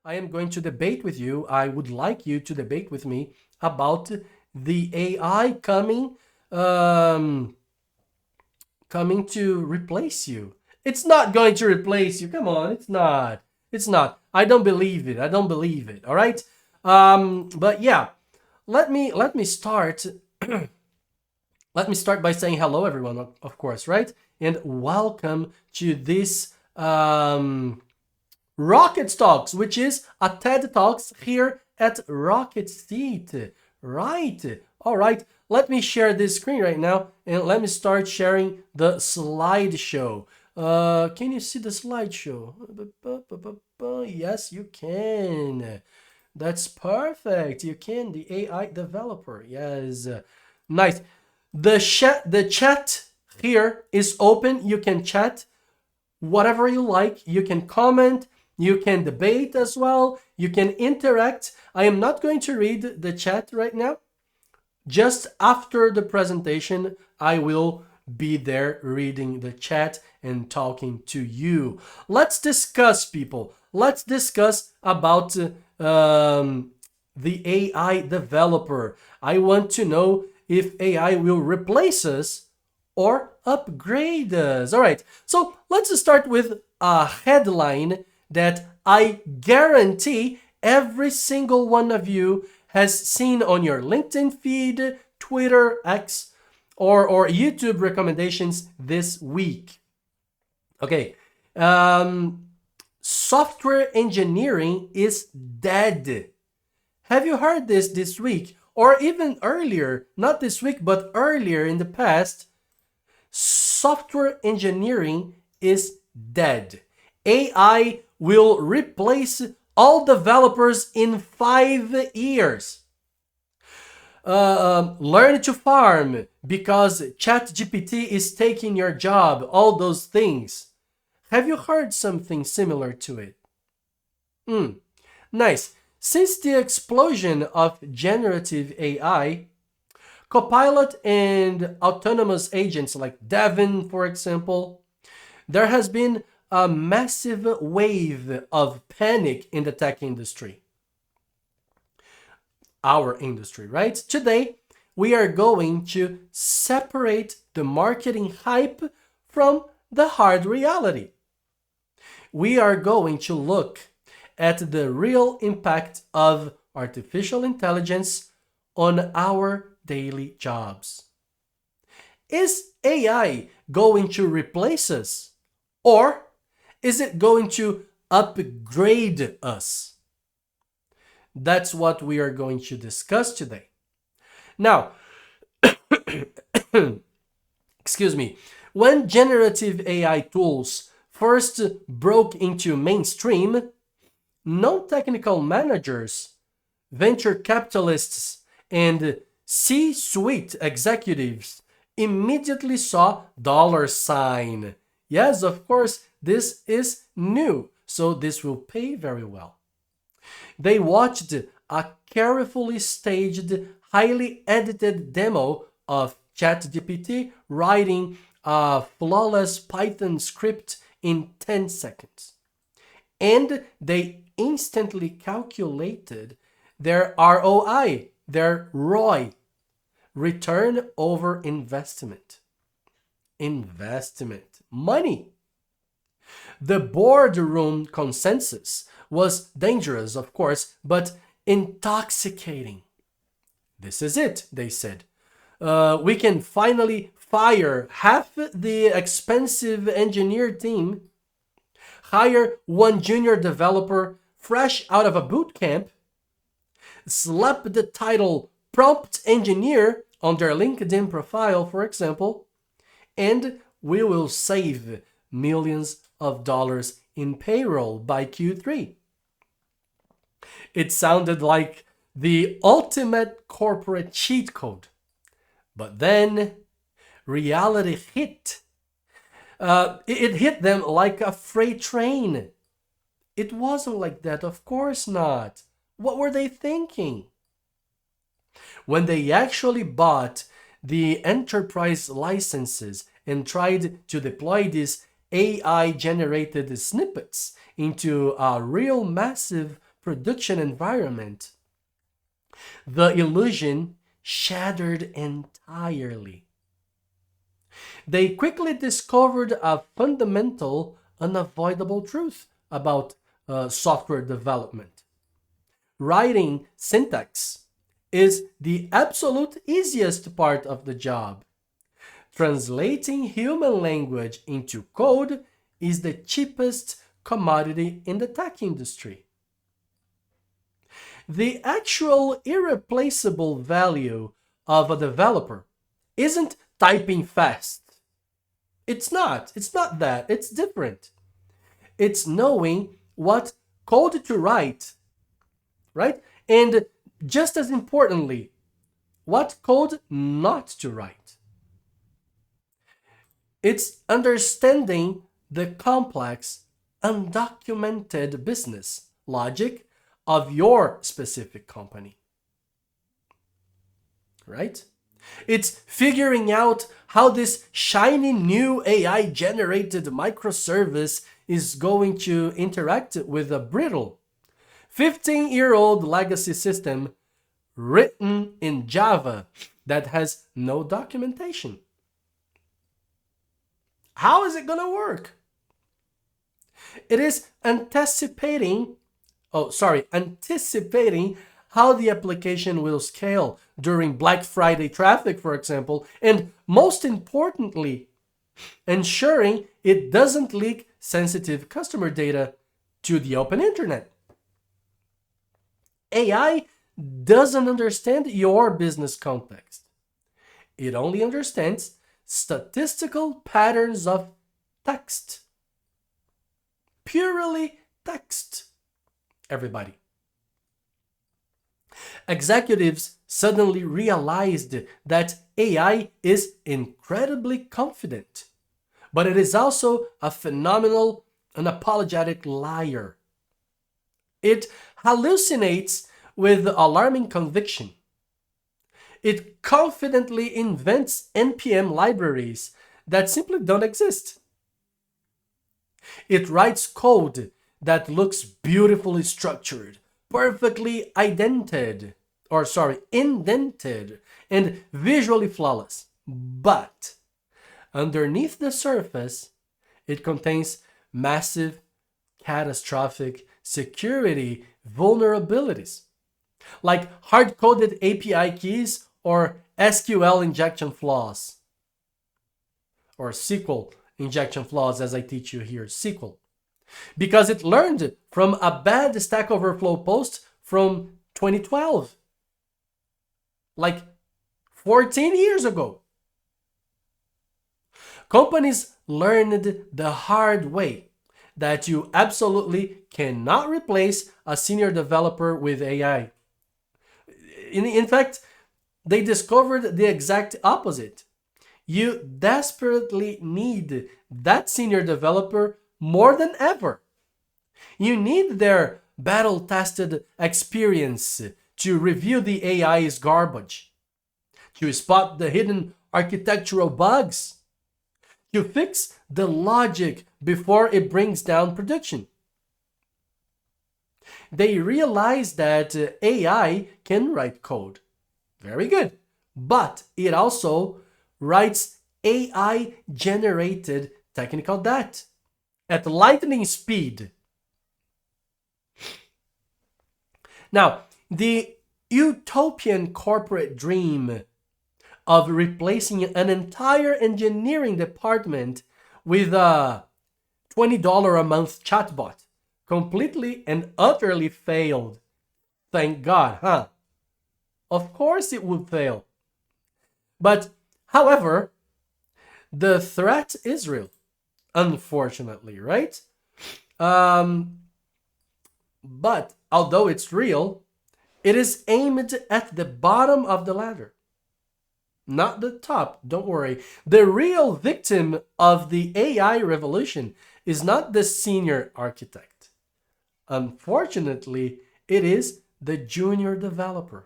I am going to debate with you. I would like you to debate with me about the AI um, coming to replace you. It's not going to replace you. Come on, it's not. It's not. I don't believe it. I don't believe it. All right. But yeah, let me start. Let me start by saying hello, everyone. Of course, right? And welcome to this Rocket Talks, which is a TED Talks here at Rocketseat. Right. All right. Let me share this screen right now and let me start sharing the slideshow. Can you see the slideshow? Yes, you can. That's perfect. You can. The AI developer. Yes. Nice. The chat here is open. You can chat whatever you like. You can comment, you can debate as well, you can interact. I am not going to read the chat right now. Just after the presentation, I will be there reading the chat and talking to you. Let's discuss, people. Let's discuss about the AI developer. I want to know if AI will replace us or upgrade us. All right, so let's start with a headline that I guarantee every single one of you has seen on your LinkedIn feed, Twitter, X, or YouTube recommendations this week. Okay, software engineering is dead. Have you heard this week? Or even earlier, not this week, but earlier in the past, software engineering is dead. AI will replace all developers in 5 years. Learn to farm because ChatGPT is taking your job, all those things. Have you heard something similar to it? Nice. Since the explosion of generative AI, Copilot and autonomous agents like Devin, for example, there has been a massive wave of panic in the tech industry. Our industry, right? Today, we are going to separate the marketing hype from the hard reality. We are going to look at the real impact of artificial intelligence on our daily jobs. Is AI going to replace us? Or is it going to upgrade us? That's what we are going to discuss today. Now, excuse me, when generative AI tools first broke into mainstream, non-technical managers, venture capitalists, and C-suite executives immediately saw dollar sign. Yes, of course, this is new, so this will pay very well. They watched a carefully staged, highly edited demo of ChatGPT writing a flawless Python script in 10 seconds. And they instantly calculated their ROI, their ROI, return over investment. Investment, money. The boardroom consensus was dangerous, of course, but intoxicating. This is it, they said. We can finally fire half the expensive engineer team, hire one junior developer fresh out of a boot camp, slap the title prompt engineer on their LinkedIn profile, for example, and we will save millions of dollars in payroll by Q3. It sounded like the ultimate corporate cheat code. But then reality hit. It hit them like a freight train. It wasn't like that, of course not. What were they thinking? When they actually bought the enterprise licenses and tried to deploy these AI generated snippets into a real massive production environment, the illusion shattered entirely. They quickly discovered a fundamental, unavoidable truth about software development. Writing syntax is the absolute easiest part of the job. Translating human language into code is the cheapest commodity in the tech industry. The actual irreplaceable value of a developer isn't typing fast. It's not. It's not that. It's different. It's knowing what code to write, right? And just as importantly, what code not to write. It's understanding the complex, undocumented business logic of your specific company, right? It's figuring out how this shiny new AI generated microservice is going to interact with a brittle 15-year-old legacy system written in Java that has no documentation. How is it going to work? It is anticipating how the application will scale during Black Friday traffic, for example, and most importantly, ensuring it doesn't leak sensitive customer data to the open internet. AI doesn't understand your business context. It only understands statistical patterns of text. Purely text. Everybody. Executives suddenly realized that AI is incredibly confident, but it is also a phenomenal, unapologetic liar. It hallucinates with alarming conviction. It confidently invents NPM libraries that simply don't exist. It writes code that looks beautifully structured, perfectly indented, and visually flawless. But underneath the surface, it contains massive, catastrophic security vulnerabilities, like hard-coded API keys or SQL injection flaws, or SQL injection flaws, as I teach you here, SQL. Because it learned from a bad Stack Overflow post from 2012, like 14 years ago. Companies learned the hard way that you absolutely cannot replace a senior developer with AI. In fact, they discovered the exact opposite. You desperately need that senior developer more than ever. You need their battle-tested experience to review the AI's garbage, to spot the hidden architectural bugs, to fix the logic before it brings down production. They realize that AI can write code. Very good. But it also writes AI-generated technical debt at lightning speed. Now, the utopian corporate dream of replacing an entire engineering department with a $20 a month chatbot completely and utterly failed. Thank God, huh? Of course it would fail. But, however, the threat is real, unfortunately, right? But although it's real, it is aimed at the bottom of the ladder, not the top. Don't worry. The real victim of the AI revolution is not the senior architect. Unfortunately, it is the junior developer.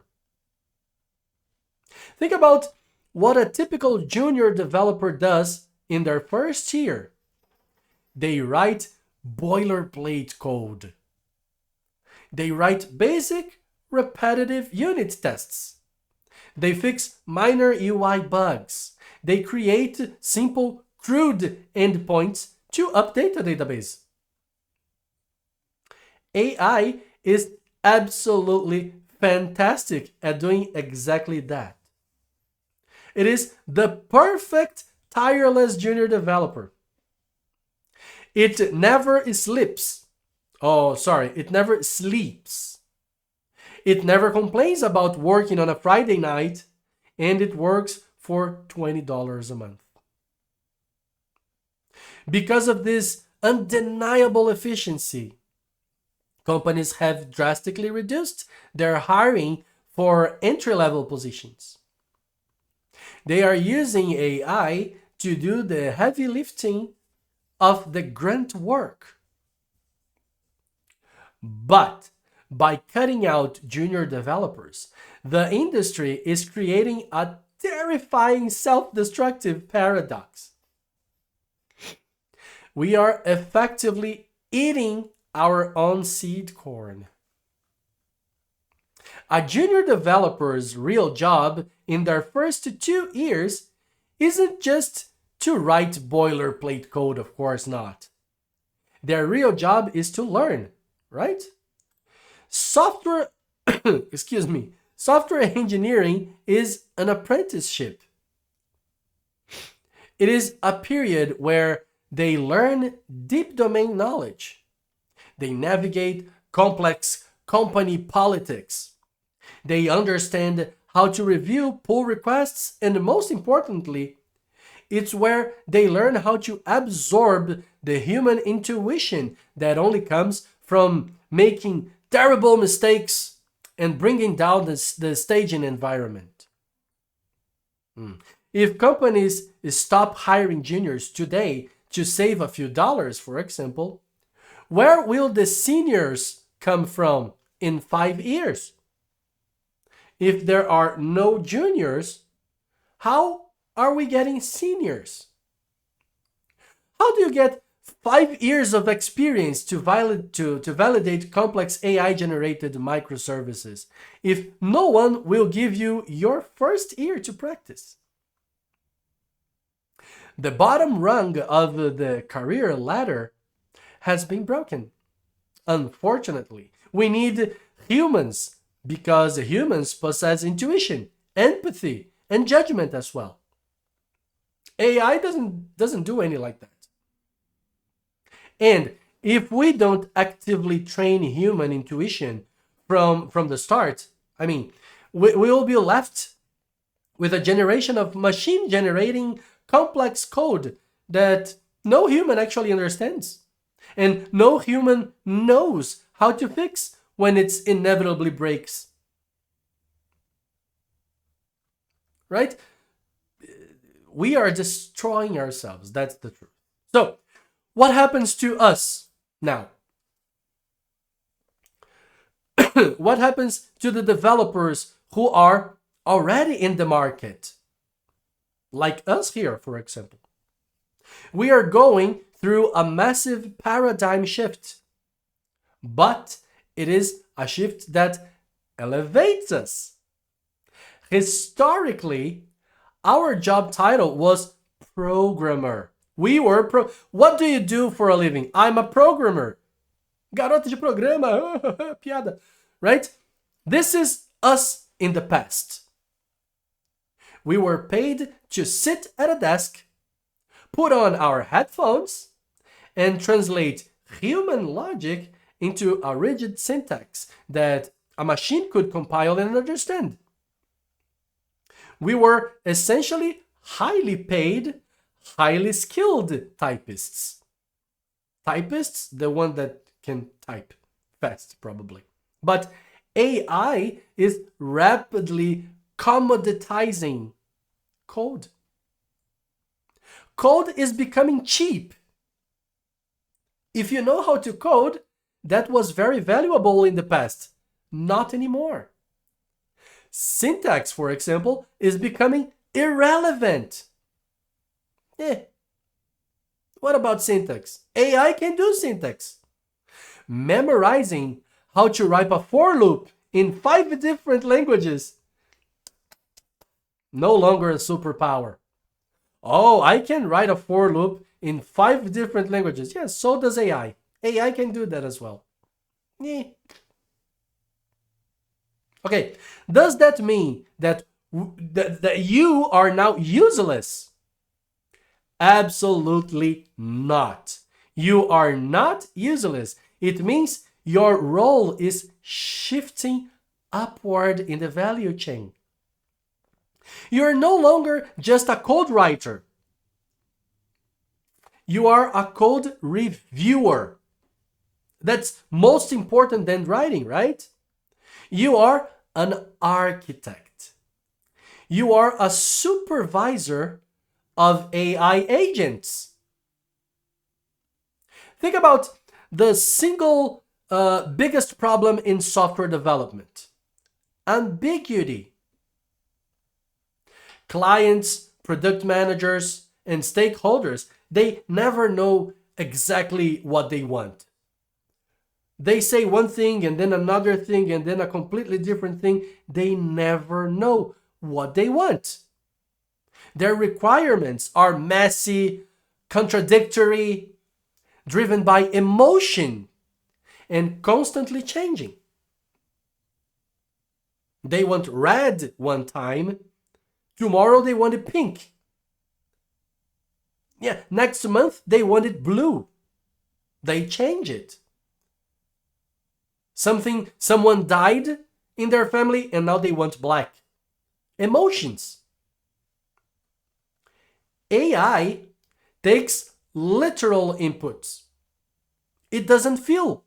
Think about what a typical junior developer does in their first year. They write boilerplate code. They write basic, repetitive unit tests. They fix minor UI bugs. They create simple, crude endpoints to update the database. AI is absolutely fantastic at doing exactly that. It is the perfect tireless junior developer. It never sleeps. Oh, sorry, it never sleeps. It never complains about working on a Friday night, and it works for $20 a month. Because of this undeniable efficiency, companies have drastically reduced their hiring for entry-level positions. They are using AI to do the heavy lifting of the grunt work. But by cutting out junior developers, the industry is creating a terrifying self-destructive paradox. We are effectively eating our own seed corn. A junior developer's real job in their first 2 years isn't just to write boilerplate code, of course not. Their real job is to learn, right? Software, excuse me, software engineering is an apprenticeship. It is a period where they learn deep domain knowledge. They navigate complex company politics. They understand how to review pull requests, and most importantly, it's where they learn how to absorb the human intuition that only comes from making terrible mistakes and bringing down the staging environment. If companies stop hiring juniors today to save a few dollars, for example, where will the seniors come from in 5 years? If there are no juniors, how are we getting seniors? How do you get 5 years of experience to validate complex AI-generated microservices if no one will give you your first year to practice? The bottom rung of the career ladder has been broken. Unfortunately, we need humans because humans possess intuition, empathy, and judgment as well. AI doesn't do any like that. And if we don't actively train human intuition from the start, I mean, we will be left with a generation of machine generating complex code that no human actually understands. And no human knows how to fix when it inevitably breaks. Right? We are destroying ourselves. That's the truth. So, what happens to us now? What happens to the developers who are already in the market? Like us here, for example. We are going through a massive paradigm shift. But it is a shift that elevates us. Historically, our job title was programmer. We were What do you do for a living? I'm a programmer. Garota de programa. Piada. Right? This is us in the past. We were paid to sit at a desk, put on our headphones, and translate human logic into a rigid syntax that a machine could compile and understand. We were essentially highly paid, highly skilled typists. Typists, the one that can type fast, probably. But AI is rapidly commoditizing code. Code is becoming cheap. If you know how to code, that was very valuable in the past. Not anymore. Syntax, for example, is becoming irrelevant. What about syntax? AI can do syntax. Memorizing how to write a for loop in 5 different languages. No longer a superpower. Oh, I can write a for loop in 5 different languages. Yes, so does AI. AI can do that as well. Yeah. Okay, does that mean that you are now useless? Absolutely not. You are not useless. It means your role is shifting upward in the value chain. You're no longer just a code writer. You are a code reviewer. That's most important than writing, right? You are an architect. You are a supervisor of AI agents. Think about the single biggest problem in software development: ambiguity. Clients, product managers, and stakeholders, they never know exactly what they want. They say one thing and then another thing and then a completely different thing. They never know what they want. Their requirements are messy, contradictory, driven by emotion, and constantly changing. They want red one time, tomorrow they want it pink. Yeah, next month they want it blue. They change it. Someone died in their family and now they want black. Emotions. AI takes literal inputs. It doesn't feel.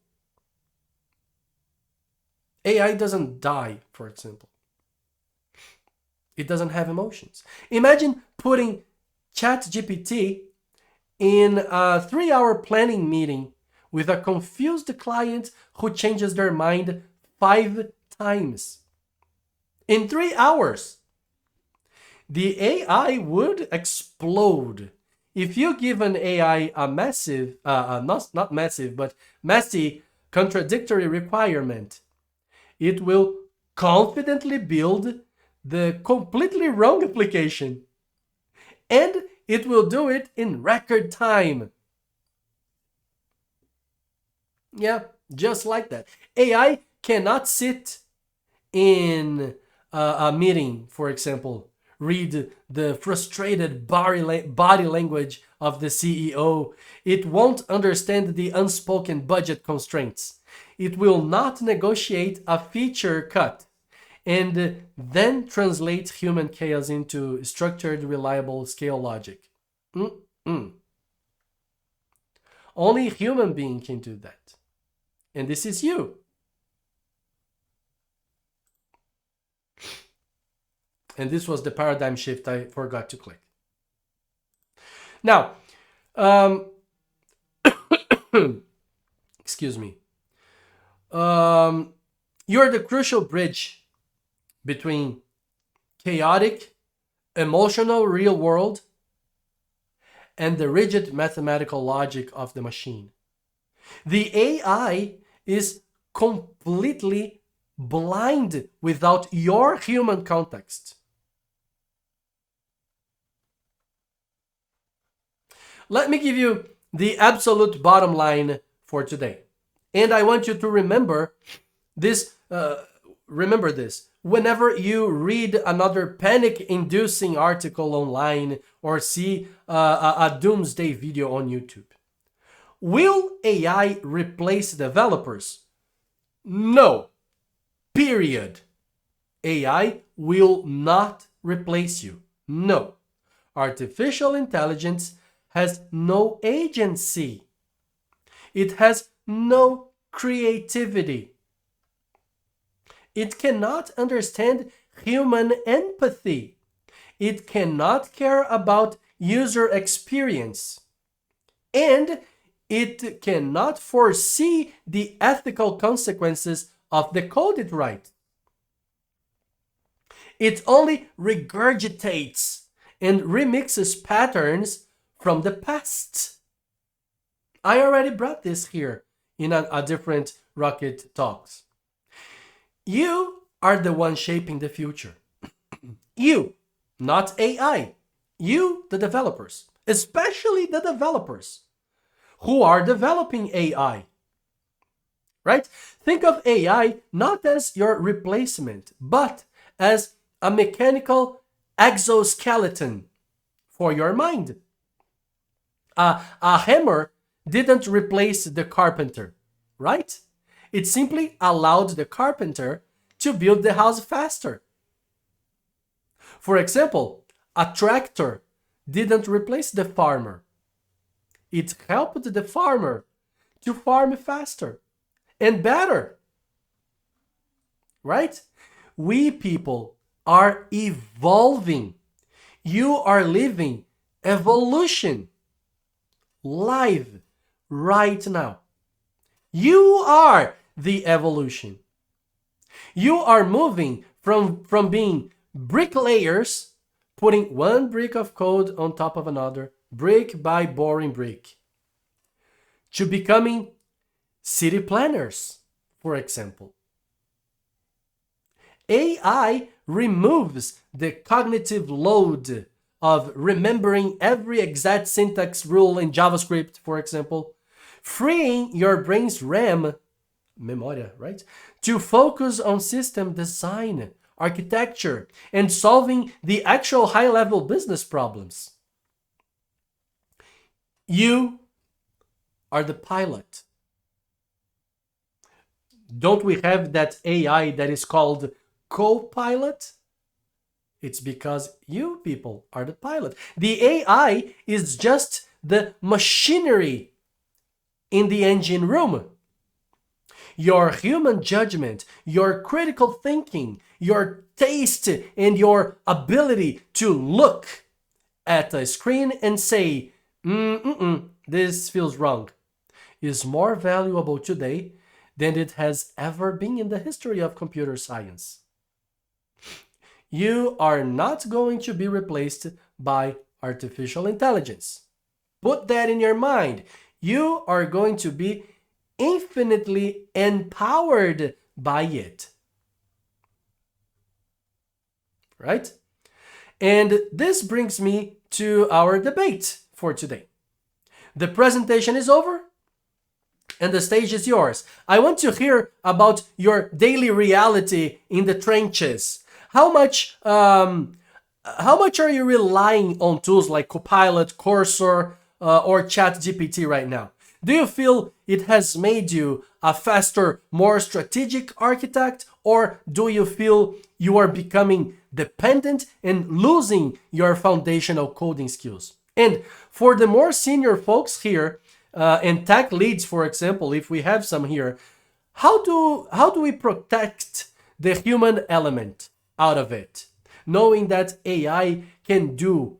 AI doesn't die, for example. It doesn't have emotions. Imagine putting ChatGPT in a 3-hour planning meeting with a confused client who changes their mind 5 times. In 3 hours, the AI would explode. If you give an AI a massive, not massive, but messy, contradictory requirement, it will confidently build the completely wrong application. And it will do it in record time. Yeah, just like that. AI cannot sit in a meeting, for example, read the frustrated body language of the CEO. It won't understand the unspoken budget constraints. It will not negotiate a feature cut and then translate human chaos into structured, reliable scale logic. Only a human being can do that. And this is you. And this was the paradigm shift I forgot to click. Now, excuse me. You're the crucial bridge between chaotic, emotional real world and the rigid mathematical logic of the machine. The AI is completely blind without your human context. Let me give you the absolute bottom line for today. And I want you to remember this. Whenever you read another panic-inducing article online or see a doomsday video on YouTube. Will AI replace developers? No. Period. AI will not replace you. No. Artificial intelligence has no agency. It has no creativity. It cannot understand human empathy. It cannot care about user experience. And it cannot foresee the ethical consequences of the code it writes. It only regurgitates and remixes patterns from the past. I already brought this here in a different Rocket Talks. You are the one shaping the future. You, not AI. You, the developers, especially the developers who are developing AI, right? Think of AI not as your replacement, but as a mechanical exoskeleton for your mind. A hammer didn't replace the carpenter, right? It simply allowed the carpenter to build the house faster. For example, a tractor didn't replace the farmer. It helped the farmer to farm faster and better, right? We people are evolving. You are living evolution live right now. You are the evolution. You are moving from being bricklayers, putting one brick of code on top of another, brick by boring brick, to becoming city planners, for example. AI removes the cognitive load of remembering every exact syntax rule in JavaScript, for example, freeing your brain's RAM, memoria, right, to focus on system design, architecture, and solving the actual high-level business problems. You are the pilot. Don't we have that AI that is called co-pilot? It's because you people are the pilot. The AI is just the machinery in the engine room. Your human judgment, your critical thinking, your taste, and your ability to look at a screen and say, this feels wrong, is more valuable today than it has ever been in the history of computer science. You are not going to be replaced by artificial intelligence. Put that in your mind. You are going to be infinitely empowered by it. Right? And this brings me to our debate for today. The presentation is over and the stage is yours. I want to hear about your daily reality in the trenches. How much are you relying on tools like Copilot, Cursor, or ChatGPT right now? Do you feel it has made you a faster, more strategic architect, or do you feel you are becoming dependent and losing your foundational coding skills? And for the more senior folks here, and tech leads, for example, if we have some here, how do we protect the human element out of it, knowing that AI can do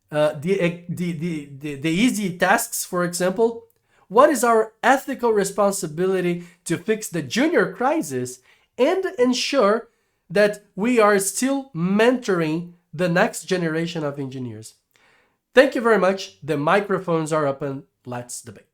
the easy tasks, for example? What is our ethical responsibility to fix the junior crisis and ensure that we are still mentoring the next generation of engineers? Thank you very much. The microphones are open. Let's debate.